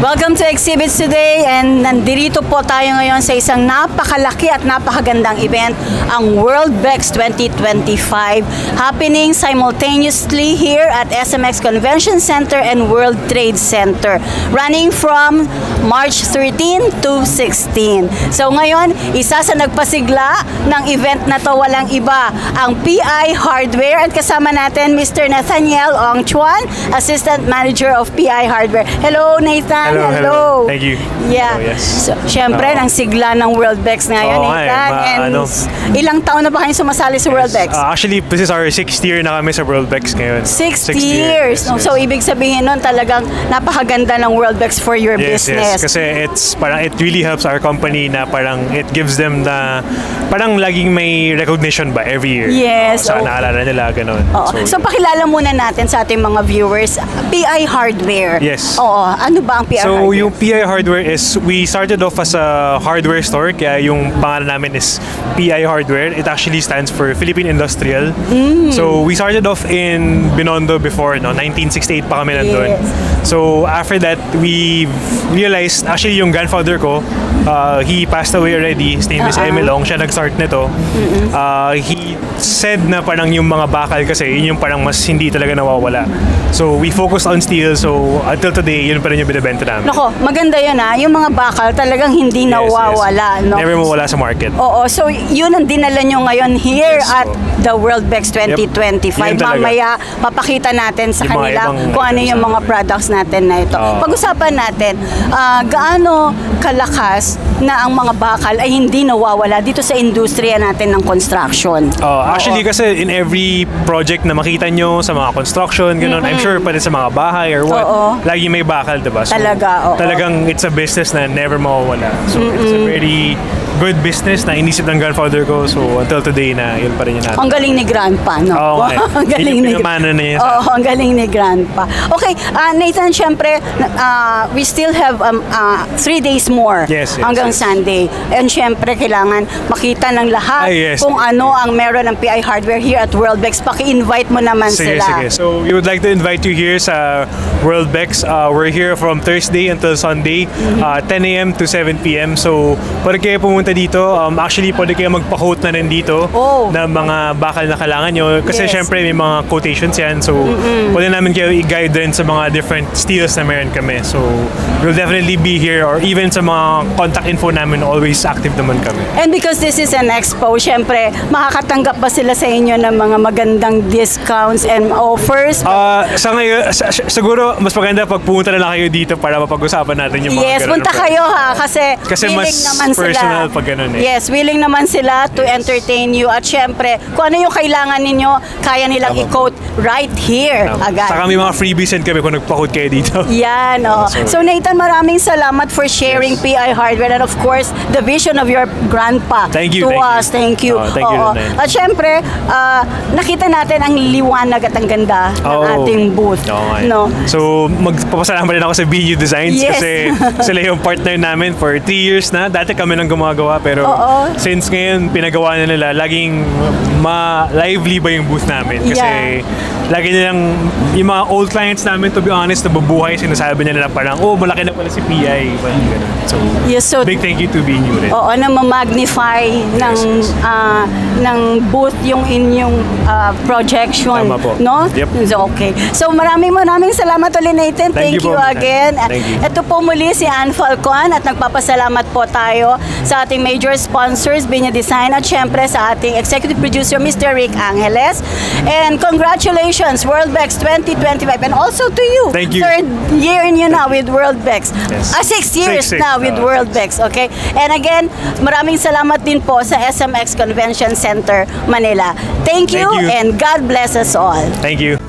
Welcome to Exhibits today, and nandito po tayo ngayon sa isang napakalaki at napakagandang event, ang WorldBEX 2025, happening simultaneously here at SMX Convention Center and World Trade Center, running from March 13 to 16. So ngayon, isa sa nagpasigla ng event na to walang iba, ang PI Hardware, at kasama natin Mr. Nathaniel Ong Chuan, Assistant Manager of PI Hardware. Hello Nathan. Hello. Thank you. Yeah. Yes. So, syempre, ang sigla ng WorldBEX ngayon, Nathan. And ilang taon na ba kayo sumasali sa WorldBEX? Actually, this is our 6th year na kami sa WorldBEX ngayon. 6 years. Yes. So, ibig sabihin nun talagang napakaganda ng WorldBEX for your business. Yes, kasi it really helps our company na parang it gives them the parang laging may recognition ba every year. Yes. Sa naalala nila, ganun. So, pakilala muna natin sa ating mga viewers, PI Hardware. Yes. Ano ba ang PI Hardware? So, yung PI Hardware is, we started off as a hardware store, kaya yung pangalan namin is PI Hardware. It actually stands for Philippine Industrial. So, we started off in Binondo before, 1968 pa kami nandun. So, after that, we realized, actually yung grandfather ko, he passed away already. His name is Emil Ong. Siya nag-start nito. He said na parang yung mga bakal kasi, yun yung parang mas hindi talaga nawawala. So, we focused on steel. So, until today, yun pa rin yung binibenta namin. Nako, maganda yun yung mga bakal talagang hindi nawawala. Yes. No? Never mawala sa market. Oo, so yun ang dinala nyo ngayon here at the WorldBEX 2025. Mamaya, papakita natin sa kanila kung ano yung mga products natin na ito. Pag-usapan natin, gaano kalakas na ang mga bakal ay hindi nawawala dito sa industriya natin ng construction. Actually, kasi in every project na makita nyo sa mga construction, ganun, I'm sure pati sa mga bahay or what, lagi may bakal, diba? So, talagang it's a business na never mawawala. So, it's a very good business na inisip ng grandfather ko. So, until today na yun pa rin yun natin. Ang galing ni Grandpa, no? Ang galing ni Grandpa. Ang galing ni Grandpa. Okay, Nathan, syempre, we still have 3 days more hanggang Sunday. And syempre, kailangan makita ng lahat kung ano ang meron ng PI Hardware here at WorldBEX. Paki-invite mo naman sila. Sige. So, we would like to invite you here sa WorldBEX. We're here from Thursday until Sunday, 10 a.m. to 7 p.m. So, pwede kayo pumunta dito. Actually, pwede kayo magpa-quote na rin dito na mga bakal na kailangan nyo. Kasi syempre, may mga quotations yan. So, pwede namin kayo i-guide din sa mga different steels na meron kami. So, we'll definitely be here, or even sa mga contact info namin, always active naman kami. And because this is an expo, syempre, makakatanggap ba sila sa inyo ng mga magandang discounts and offers? Sa ngayon, siguro, mas maganda pag pumunta na lang kayo dito para mapag-usapan natin yung mga punta kayo kasi mas naman personal sila. Pag ganun Yes, willing naman sila to entertain you, at syempre, kung ano yung kailangan ninyo, kaya nilang i-quote right here agad. Saka may mga freebies kami kung nagpa-quote kayo dito. Yan, So Nathan, maraming salamat for sharing PI Hardware, and of course, the vision of your grandpa to us. Thank you. Thank you. At syempre, nakita natin ang liwanag at ang ganda ng ating booth. No? So, magpapasalamat rin ako sa BU Designs kasi sila yung partner namin for 3 years na. Dati kami nang gumagawa, pero since ngayon pinagawa na nila, laging ma-lively ba yung booth namin. Kasi lagi nilang, yung mga old clients namin, to be honest, nabubuhay, sinasabi nila parang, malaki na pala si PI. So big thank you to BU rin. Na ma-magnify ng booth yung inyong projection. Tama po. No? Okay. So maraming salamat ulit, Nathan. Thank you again. Ito po muli si Ann Falcon, at nagpapasalamat po tayo sa ating major sponsors, Binya Design, at syempre sa ating executive producer, Mr. Rick Angeles. And congratulations, WorldBEX 2025, and also to you. Thank you. 3rd year nyo na with WorldBEX. 6 years na with WorldBEX. Okay? And again, maraming salamat din po sa SMX Convention Center, Manila. Thank you, and God bless us all. Thank you.